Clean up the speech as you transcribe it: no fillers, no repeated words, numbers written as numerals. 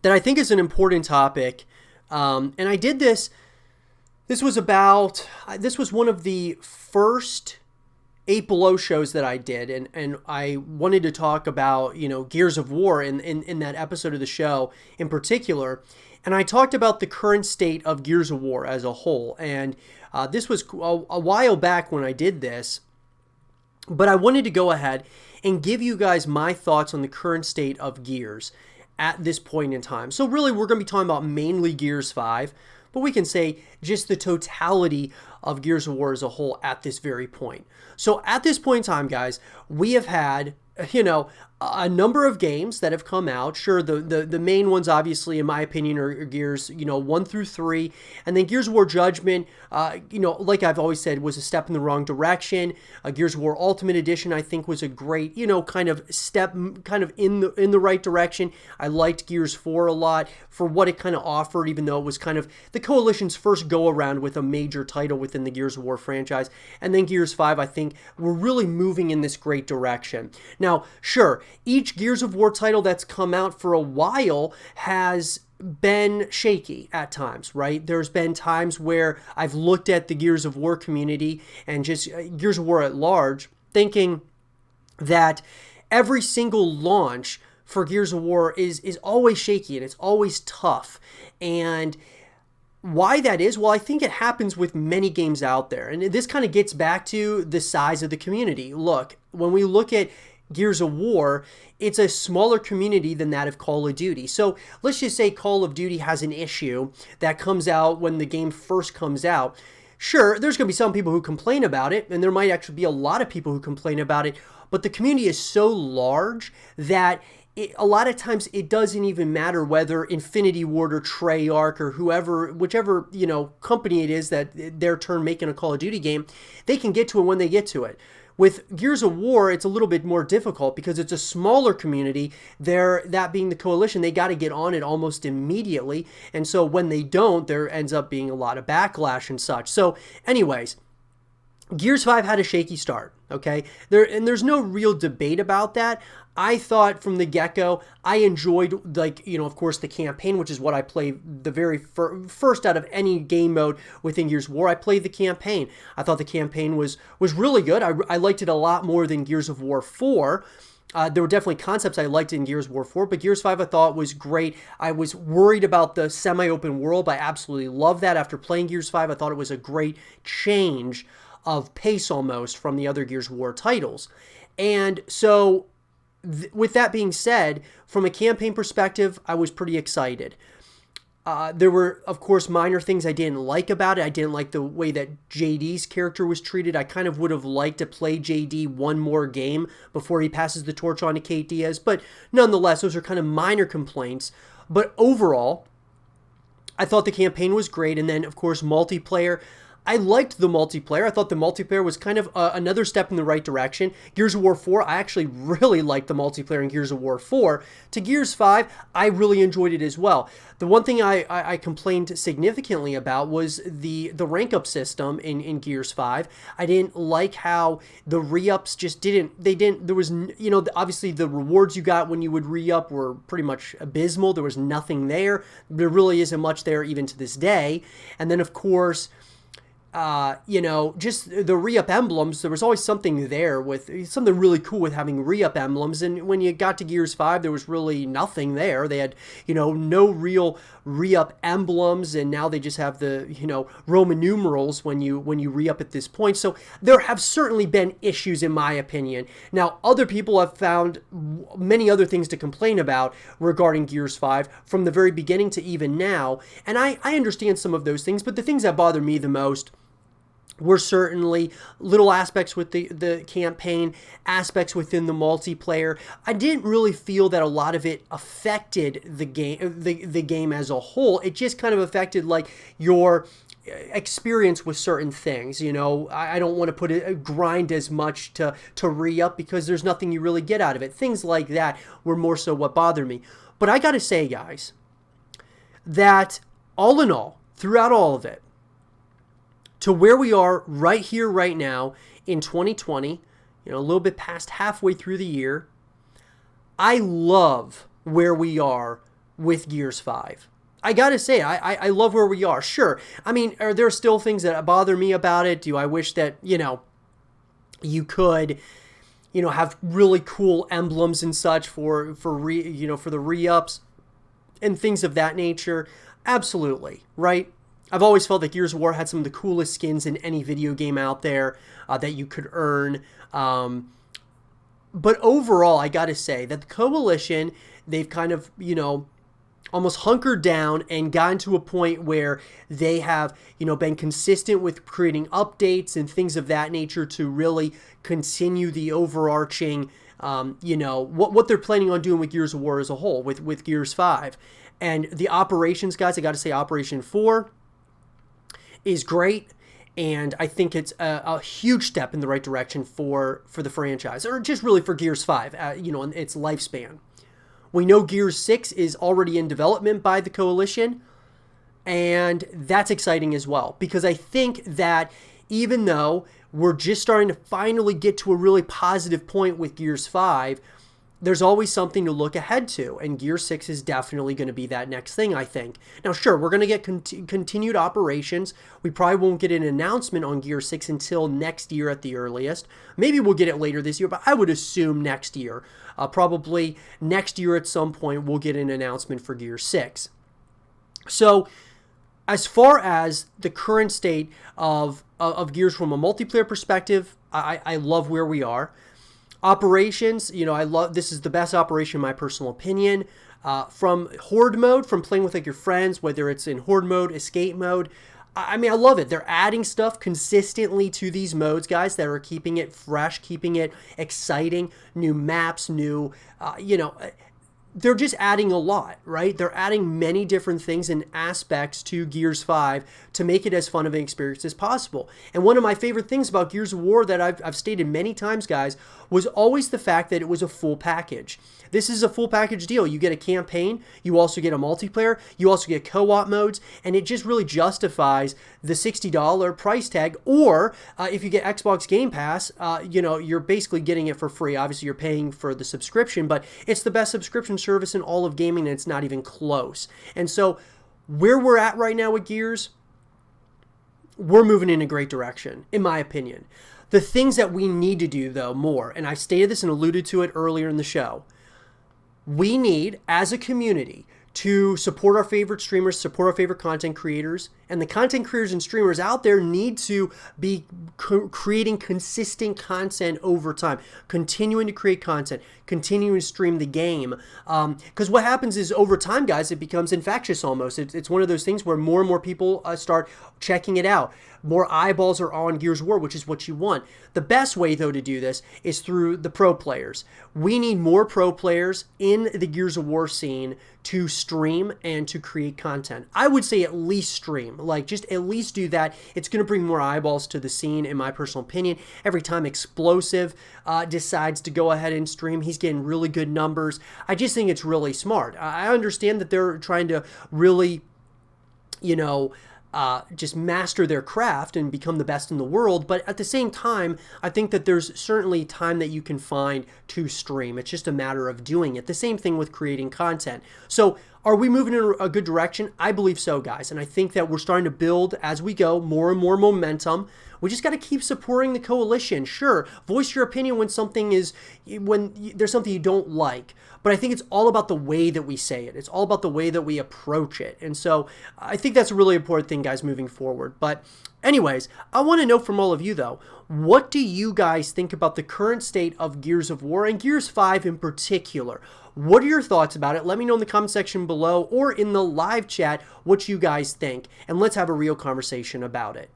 that I think is an important topic. And I did this. This was one of the first 8 Below shows that I did, and I wanted to talk about, Gears of War in that episode of the show in particular. And I talked about the current state of Gears of War as a whole. And this was a while back when I did this, but I wanted to go ahead and give you guys my thoughts on the current state of Gears at this point in time. So really, we're going to be talking about mainly Gears 5, but we can say just the totality of Gears of War as a whole at this very point. So at this point in time, guys, we have had, a number of games that have come out. Sure, the main ones, obviously, in my opinion, are Gears, 1 through 3. And then Gears of War Judgment, like I've always said, was a step in the wrong direction. Gears of War Ultimate Edition, I think, was a great, kind of step kind of in the right direction. I liked Gears 4 a lot for what it kind of offered, even though it was kind of the Coalition's first go-around with a major title within the Gears of War franchise. And then Gears 5, I think, we're really moving in this great direction. Now, sure, each Gears of War title that's come out for a while has been shaky at times, right? There's been times where I've looked at the Gears of War community and just Gears of War at large, thinking that every single launch for Gears of War is always shaky and it's always tough. And why that is? Well, I think it happens with many games out there. And this kind of gets back to the size of the community. Look, when we look at Gears of War, it's a smaller community than that of Call of Duty. So let's just say Call of Duty has an issue that comes out when the game first comes out. Sure, there's going to be some people who complain about it, and there might actually be a lot of people who complain about it, but the community is so large that a lot of times it doesn't even matter whether Infinity Ward or Treyarch or whichever company it is that their turn making a Call of Duty game, they can get to it when they get to it. With Gears of War, it's a little bit more difficult because it's a smaller community. That being the Coalition, they got to get on it almost immediately. And so when they don't, there ends up being a lot of backlash and such. So anyways, Gears 5 had a shaky start, okay? There's no real debate about that. I thought from the get-go, I enjoyed, of course, the campaign, which is what I played the very first out of any game mode within Gears of War. I played the campaign. I thought the campaign was really good. I liked it a lot more than Gears of War 4. There were definitely concepts I liked in Gears of War 4, but Gears 5 I thought was great. I was worried about the semi-open world, but I absolutely love that. After playing Gears 5, I thought it was a great change of pace almost from the other Gears of War titles. And so with that being said, from a campaign perspective, I was pretty excited. There were, of course, minor things I didn't like about it. I didn't like the way that JD's character was treated. I kind of would have liked to play JD one more game before he passes the torch on to Kate Diaz. But nonetheless, those are kind of minor complaints. But overall, I thought the campaign was great. And then, of course, multiplayer. I liked the multiplayer. I thought the multiplayer was kind of another step in the right direction. Gears of War 4, I actually really liked the multiplayer in Gears of War 4. To Gears 5, I really enjoyed it as well. The one thing I complained significantly about was the rank-up system in Gears 5. I didn't like how the re-ups just there was, obviously the rewards you got when you would re-up were pretty much abysmal. There was nothing there. There really isn't much there even to this day. And then, of course, just the re-up emblems, there was always something there with something really cool with having re-up emblems. And when you got to Gears 5, there was really nothing there. They had, no real re-up emblems. And now they just have the, Roman numerals when you re-up at this point. So there have certainly been issues, in my opinion. Now, other people have found many other things to complain about regarding Gears 5 from the very beginning to even now. And I understand some of those things, but the things that bother me the most were certainly little aspects with the campaign, aspects within the multiplayer. I didn't really feel that a lot of it affected the game as a whole. It just kind of affected your experience with certain things. I don't want to put it grind as much to re-up because there's nothing you really get out of it. Things like that were more so what bothered me. But I gotta say, guys, that all in all, throughout all of it, to where we are right here, right now in 2020, a little bit past halfway through the year, I love where we are with Gears 5. I gotta say, I love where we are. Sure, I mean, are there still things that bother me about it? Do I wish that, you could, have really cool emblems and such for the re-ups and things of that nature? Absolutely, right? I've always felt that Gears of War had some of the coolest skins in any video game out there that you could earn. But overall, I gotta say that the Coalition, they've kind of, almost hunkered down and gotten to a point where they have, been consistent with creating updates and things of that nature to really continue the overarching, what they're planning on doing with Gears of War as a whole, with Gears 5. And the operations, guys, I got to say, Operation 4 is great. And I think it's a huge step in the right direction for the franchise, or just really for Gears 5, in its lifespan. We know Gears 6 is already in development by the Coalition, and that's exciting as well, because I think that even though we're just starting to finally get to a really positive point with Gears 5, there's always something to look ahead to, and Gear 6 is definitely going to be that next thing, I think. Now, sure, we're going to get continued operations. We probably won't get an announcement on Gear 6 until next year at the earliest. Maybe we'll get it later this year, but I would assume next year. Probably next year at some point, we'll get an announcement for Gear 6. So, as far as the current state of Gears from a multiplayer perspective, I love where we are. Operations, this is the best operation in my personal opinion. From horde mode, from playing with your friends, whether it's in horde mode, escape mode, I love it. They're adding stuff consistently to these modes, guys, that are keeping it fresh, keeping it exciting, new maps, new, they're just adding a lot, right? They're adding many different things and aspects to Gears 5 to make it as fun of an experience as possible. And one of my favorite things about Gears of War that I've stated many times, guys, was always the fact that it was a full package. This is a full package deal. You get a campaign, you also get a multiplayer, you also get co-op modes, and it just really justifies the $60 price tag. Or if you get Xbox Game Pass, you're basically getting it for free. Obviously, you're paying for the subscription, but it's the best subscription service in all of gaming, and it's not even close. And so where we're at right now with Gears, we're moving in a great direction, in my opinion. The things that we need to do, though, more, and I stated this and alluded to it earlier in the show, we need, as a community, to support our favorite streamers, support our favorite content creators, and the content creators and streamers out there need to be creating consistent content over time, continuing to create content, continuing to stream the game. Because what happens is over time, guys, it becomes infectious almost. It's one of those things where more and more people start checking it out. More eyeballs are on Gears of War, which is what you want. The best way, though, to do this is through the pro players. We need more pro players in the Gears of War scene to stream and to create content. I would say at least stream. Just at least do that. It's going to bring more eyeballs to the scene, in my personal opinion. Every time Explosive decides to go ahead and stream, he's getting really good numbers. I just think it's really smart. I understand that they're trying to really, just master their craft and become the best in the world. But at the same time, I think that there's certainly time that you can find to stream. It's just a matter of doing it. The same thing with creating content. So are we moving in a good direction? I believe so, guys. And I think that we're starting to build, as we go, more and more momentum. We just got to keep supporting the Coalition. Sure, voice your opinion when there's something you don't like. But I think it's all about the way that we say it. It's all about the way that we approach it. And so I think that's a really important thing, guys, moving forward. But anyways, I want to know from all of you, though, what do you guys think about the current state of Gears of War and Gears 5 in particular? What are your thoughts about it? Let me know in the comment section below or in the live chat what you guys think. And let's have a real conversation about it.